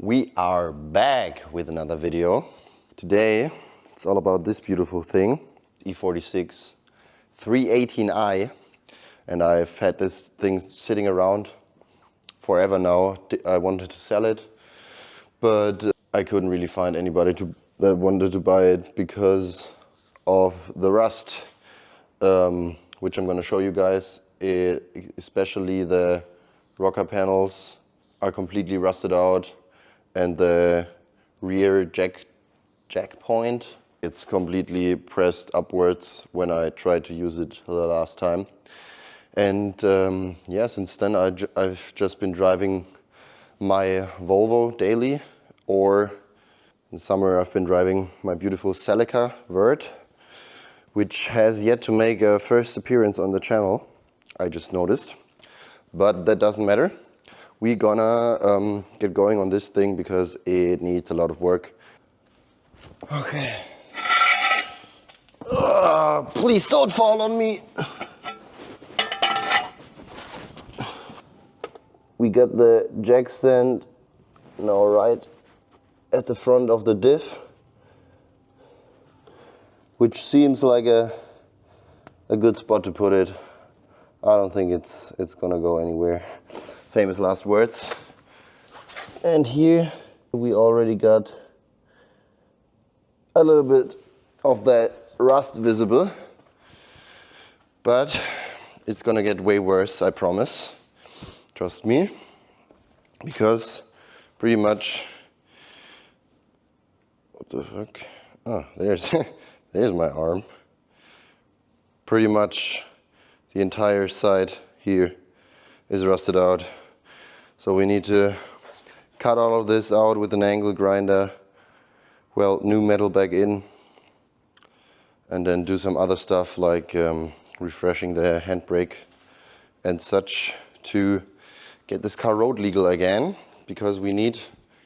We are back with another video. Today it's all about this beautiful thing, E46 318i, and I've had this thing sitting around forever now. I wanted to sell it, but I couldn't really find anybody that wanted to buy it because of the rust, which I'm going to show you guys. Especially the rocker panels are completely rusted out, and the rear jack point, it's completely pressed upwards when I tried to use it the last time. And yeah, since then I've just been driving my Volvo daily, or in summer I've been driving my beautiful Celica Vert, which has yet to make a first appearance on the channel, I just noticed. But that doesn't matter. We're gonna get going on this thing because it needs a lot of work. Okay. Please don't fall on me. We got the jack stand now right at the front of the diff, which seems like a good spot to put it. I don't think it's gonna go anywhere. Famous last words. And here we already got a little bit of that rust visible, but it's gonna get way worse, I promise. Trust me, because pretty much, what the fuck? Oh, there's my arm. Pretty much the entire side here is rusted out. So we need to cut all of this out with an angle grinder, weld new metal back in, and then do some other stuff like refreshing the handbrake and such to get this car road legal again, because we need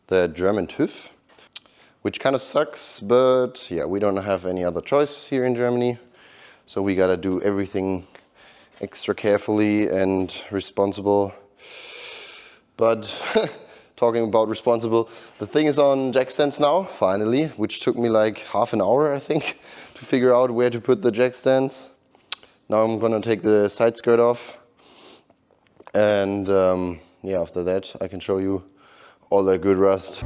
the German TÜV, which kind of sucks, but yeah, we don't have any other choice here in Germany. So we gotta do everything extra carefully and responsible. But talking about responsible, the thing is on jack stands now, finally, which took me like half an hour, I think, to figure out where to put the jack stands. Now I'm gonna take the side skirt off, and yeah, after that I can show you all that good rust.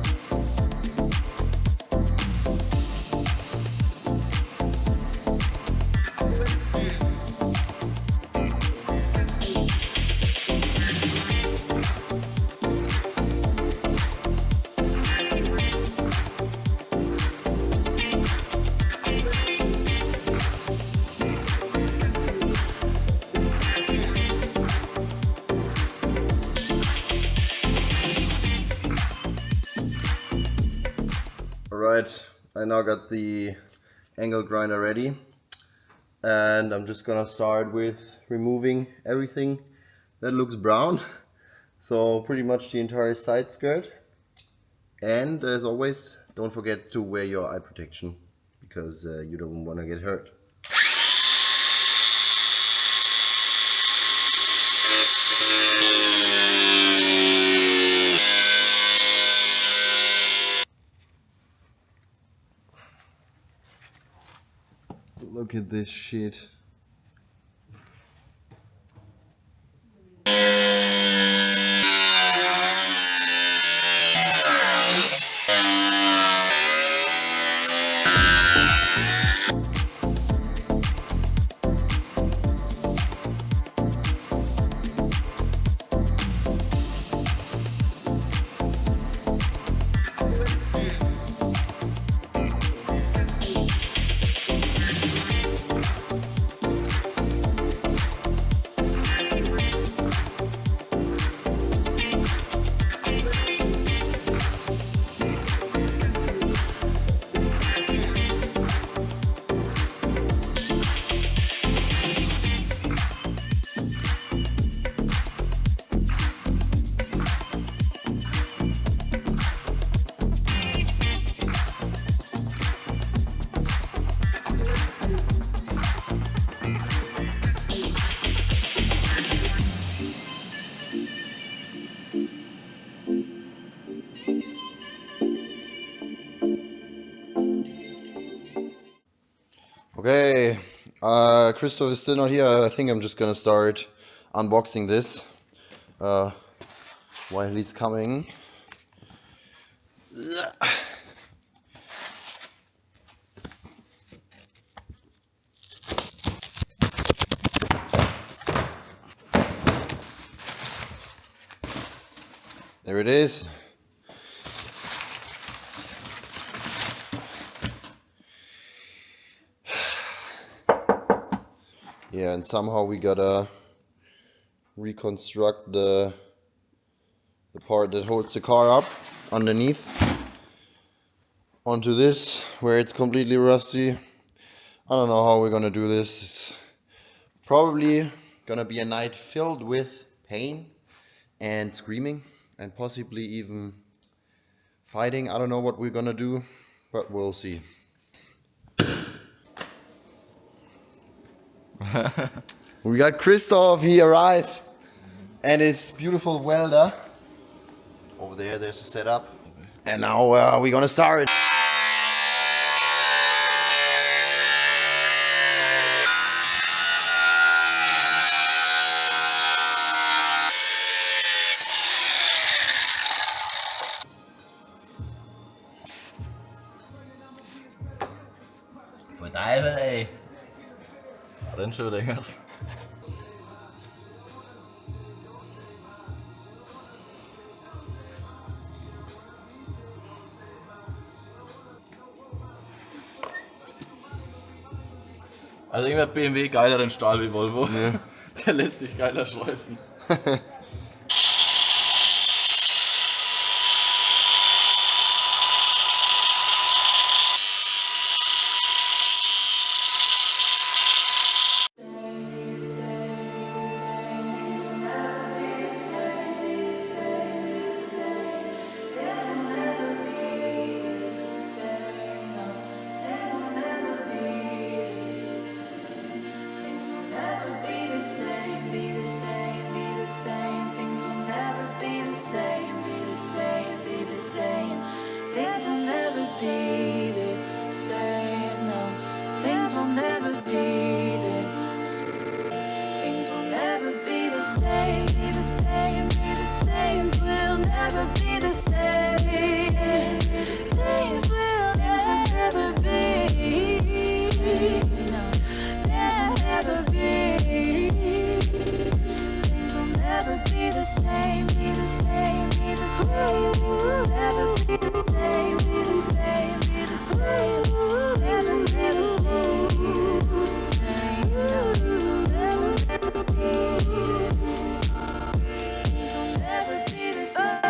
Alright, I now got the angle grinder ready, and I'm just gonna start with removing everything that looks brown. So pretty much the entire side skirt. And as always, don't forget to wear your eye protection, because you don't want to get hurt. Look at this shit. Okay, Christoph is still not here. I think I'm just gonna start unboxing this while he's coming. There it is. Yeah, and somehow we gotta reconstruct the part that holds the car up underneath onto this where it's completely rusty. I don't know how we're gonna do this. It's probably gonna be a night filled with pain and screaming and possibly even fighting. I don't know what we're gonna do, but we'll see. We got Christoph, he arrived, and his beautiful welder. Over there, there's the setup. And now we're gonna start. For dejligt, ey. Og den så ikke også. Also irgendwer BMW geiler den Stahl wie Volvo. Ja. Der lässt sich geiler schweißen. Things will never be the same, no. Things will never be the same. Things will never be the same, be the same, be the same. Things will never be the same. Things will never be, no. Never be. Things will never be the same, be the same, be the same. Things will never be the same, be the same, be the same. Things will never be the same, never be. Things will never be the same.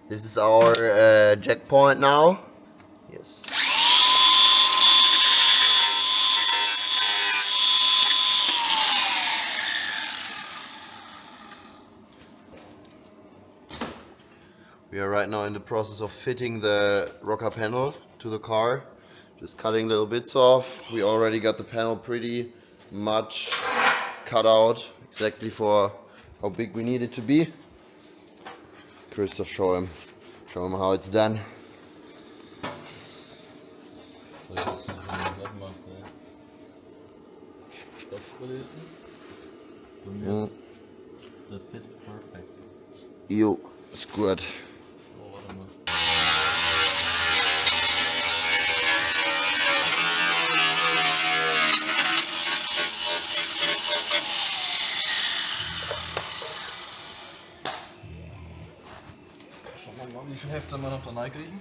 This is our jack point now. Yes. We are right now in the process of fitting the rocker panel to the car. Just cutting little bits off. We already got the panel pretty much cut out, exactly for how big we need it to be. Christoph, show him how it's done. Qualitäten. Bei mir ist der Fit perfect. Jo, ist gut. Oh, warte mal. Schauen wir mal, wie viel Hefte wir noch da reinkriegen.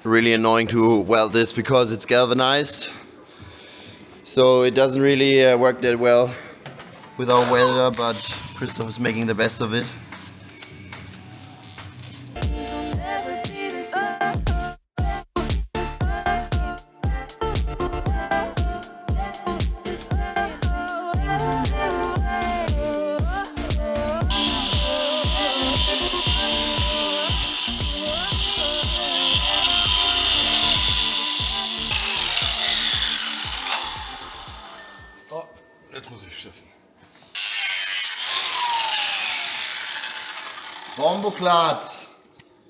Really annoying to weld this because it's galvanized. So it doesn't really work that well with our welder, but Christoph is making the best of it. So, jetzt muss ich schiffen. Bombo glatt.